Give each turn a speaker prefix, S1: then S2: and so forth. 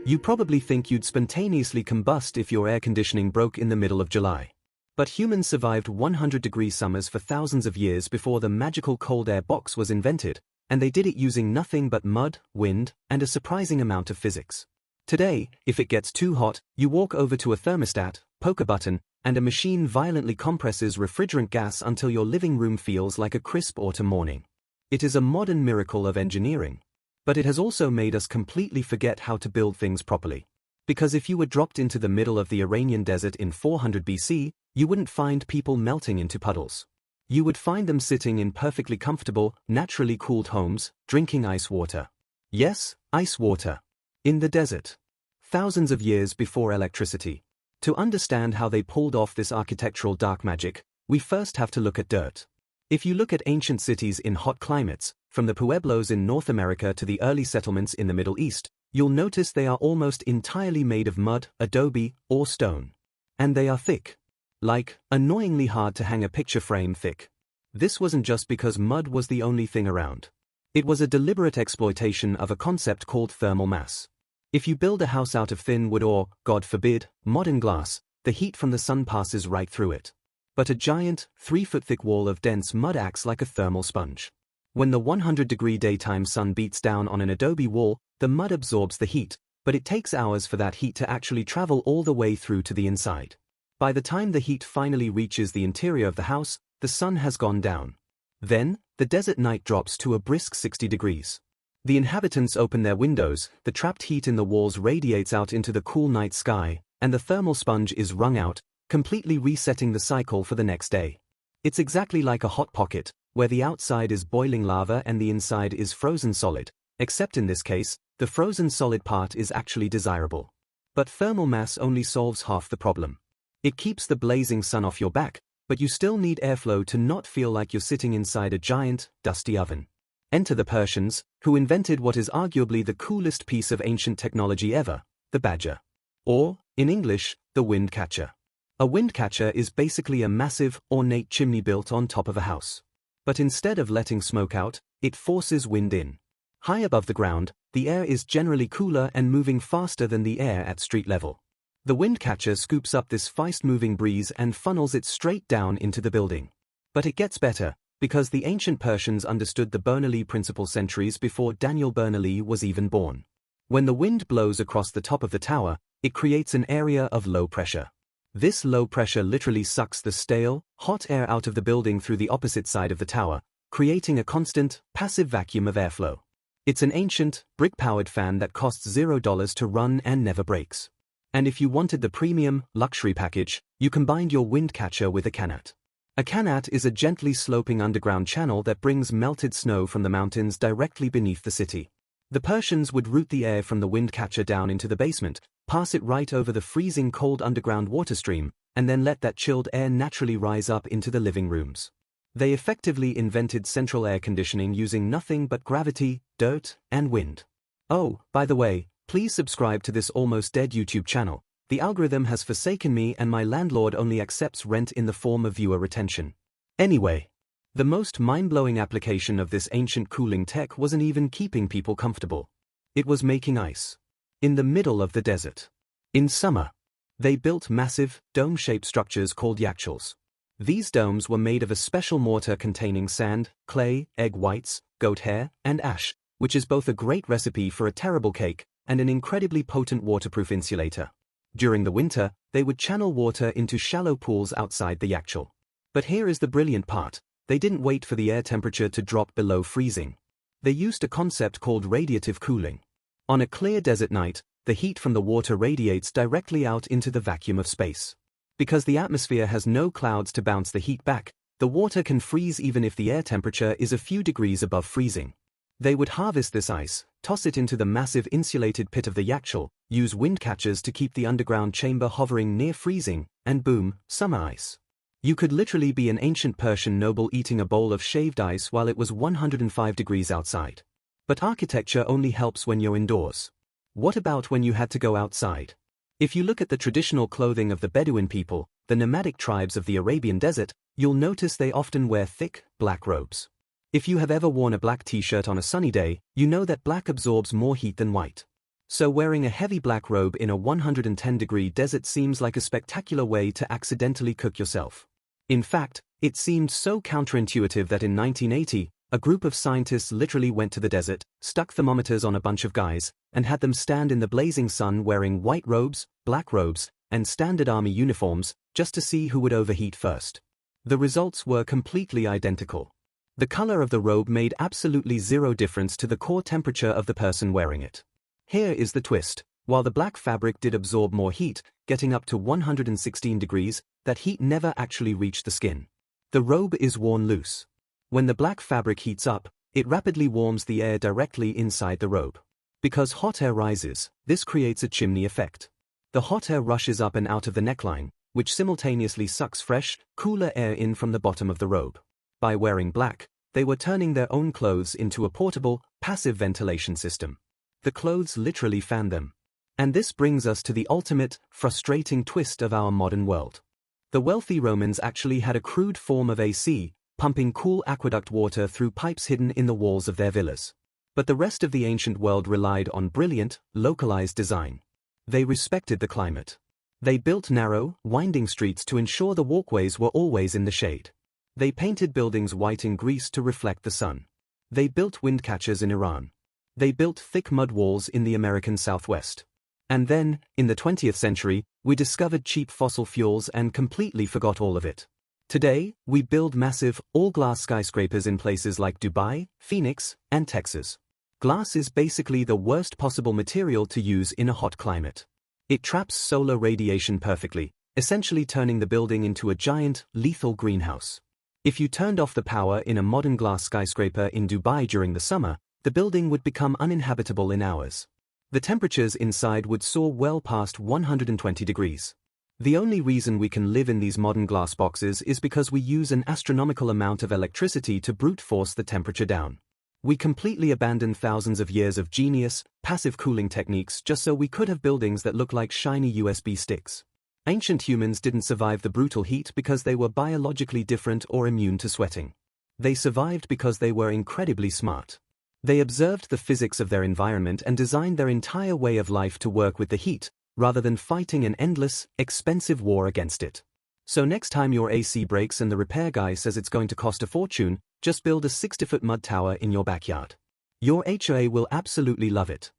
S1: You probably think you'd spontaneously combust if your air conditioning broke in the middle of July. But humans survived 100-degree summers for thousands of years before the magical cold air box was invented, and they did it using nothing but mud, wind, and a surprising amount of physics. Today, if it gets too hot, you walk over to a thermostat, poke a button, and a machine violently compresses refrigerant gas until your living room feels like a crisp autumn morning. It is a modern miracle of engineering. But it has also made us completely forget how to build things properly. Because if you were dropped into the middle of the Iranian desert in 400 BC, you wouldn't find people melting into puddles. You would find them sitting in perfectly comfortable, naturally cooled homes, drinking ice water. Yes, ice water. In the desert. Thousands of years before electricity. To understand how they pulled off this architectural dark magic, we first have to look at dirt. If you look at ancient cities in hot climates, from the pueblos in North America to the early settlements in the Middle East, you'll notice they are almost entirely made of mud, adobe, or stone. And they are thick. Like, annoyingly hard to hang a picture frame thick. This wasn't just because mud was the only thing around. It was a deliberate exploitation of a concept called thermal mass. If you build a house out of thin wood or, God forbid, modern glass, the heat from the sun passes right through it. But a giant, 3-foot-thick wall of dense mud acts like a thermal sponge. When the 100-degree daytime sun beats down on an adobe wall, the mud absorbs the heat, but it takes hours for that heat to actually travel all the way through to the inside. By the time the heat finally reaches the interior of the house, the sun has gone down. Then, the desert night drops to a brisk 60 degrees. The inhabitants open their windows, the trapped heat in the walls radiates out into the cool night sky, and the thermal sponge is wrung out, completely resetting the cycle for the next day. It's exactly like a hot pocket, where the outside is boiling lava and the inside is frozen solid, except in this case, the frozen solid part is actually desirable. But thermal mass only solves half the problem. It keeps the blazing sun off your back, but you still need airflow to not feel like you're sitting inside a giant, dusty oven. Enter the Persians, who invented what is arguably the coolest piece of ancient technology ever, the Badgir. Or, in English, the wind catcher. A wind catcher is basically a massive, ornate chimney built on top of a house. But instead of letting smoke out, it forces wind in. High above the ground, the air is generally cooler and moving faster than the air at street level. The wind catcher scoops up this fast-moving breeze and funnels it straight down into the building. But it gets better, because the ancient Persians understood the Bernoulli principle centuries before Daniel Bernoulli was even born. When the wind blows across the top of the tower, it creates an area of low pressure. This low pressure literally sucks the stale, hot air out of the building through the opposite side of the tower, creating a constant, passive vacuum of airflow. It's an ancient, brick-powered fan that costs $0 to run and never breaks. And if you wanted the premium, luxury package, you combined your wind catcher with a canat. A canat is a gently sloping underground channel that brings melted snow from the mountains directly beneath the city. The Persians would route the air from the wind catcher down into the basement, pass it right over the freezing cold underground water stream, and then let that chilled air naturally rise up into the living rooms. They effectively invented central air conditioning using nothing but gravity, dirt, and wind. Oh, by the way, please subscribe to this almost dead YouTube channel. The algorithm has forsaken me and my landlord only accepts rent in the form of viewer retention. Anyway, the most mind-blowing application of this ancient cooling tech wasn't even keeping people comfortable. It was making ice. In the middle of the desert. In summer. They built massive, dome-shaped structures called Yakhchals. These domes were made of a special mortar containing sand, clay, egg whites, goat hair, and ash, which is both a great recipe for a terrible cake and an incredibly potent waterproof insulator. During the winter, they would channel water into shallow pools outside the Yakhchal. But here is the brilliant part. They didn't wait for the air temperature to drop below freezing. They used a concept called radiative cooling. On a clear desert night, the heat from the water radiates directly out into the vacuum of space. Because the atmosphere has no clouds to bounce the heat back, the water can freeze even if the air temperature is a few degrees above freezing. They would harvest this ice, toss it into the massive insulated pit of the Yakhchal, use wind catchers to keep the underground chamber hovering near freezing, and boom, summer ice. You could literally be an ancient Persian noble eating a bowl of shaved ice while it was 105 degrees outside. But architecture only helps when you're indoors. What about when you had to go outside? If you look at the traditional clothing of the Bedouin people, the nomadic tribes of the Arabian desert, you'll notice they often wear thick, black robes. If you have ever worn a black t-shirt on a sunny day, you know that black absorbs more heat than white. So wearing a heavy black robe in a 110-degree desert seems like a spectacular way to accidentally cook yourself. In fact, it seemed so counterintuitive that in 1980, a group of scientists literally went to the desert, stuck thermometers on a bunch of guys, and had them stand in the blazing sun wearing white robes, black robes, and standard army uniforms, just to see who would overheat first. The results were completely identical. The color of the robe made absolutely zero difference to the core temperature of the person wearing it. Here is the twist. While the black fabric did absorb more heat, getting up to 116 degrees, that heat never actually reached the skin. The robe is worn loose. When the black fabric heats up, it rapidly warms the air directly inside the robe. Because hot air rises, this creates a chimney effect. The hot air rushes up and out of the neckline, which simultaneously sucks fresh, cooler air in from the bottom of the robe. By wearing black, they were turning their own clothes into a portable, passive ventilation system. The clothes literally fan them. And this brings us to the ultimate, frustrating twist of our modern world. The wealthy Romans actually had a crude form of AC, pumping cool aqueduct water through pipes hidden in the walls of their villas. But the rest of the ancient world relied on brilliant, localized design. They respected the climate. They built narrow, winding streets to ensure the walkways were always in the shade. They painted buildings white in Greece to reflect the sun. They built wind catchers in Iran. They built thick mud walls in the American Southwest. And then, in the 20th century, we discovered cheap fossil fuels and completely forgot all of it. Today, we build massive, all-glass skyscrapers in places like Dubai, Phoenix, and Texas. Glass is basically the worst possible material to use in a hot climate. It traps solar radiation perfectly, essentially turning the building into a giant, lethal greenhouse. If you turned off the power in a modern glass skyscraper in Dubai during the summer, the building would become uninhabitable in hours. The temperatures inside would soar well past 120 degrees. The only reason we can live in these modern glass boxes is because we use an astronomical amount of electricity to brute force the temperature down. We completely abandoned thousands of years of genius, passive cooling techniques just so we could have buildings that look like shiny USB sticks. Ancient humans didn't survive the brutal heat because they were biologically different or immune to sweating. They survived because they were incredibly smart. They observed the physics of their environment and designed their entire way of life to work with the heat, rather than fighting an endless, expensive war against it. So next time your AC breaks and the repair guy says it's going to cost a fortune, just build a 60-foot mud tower in your backyard. Your HOA will absolutely love it.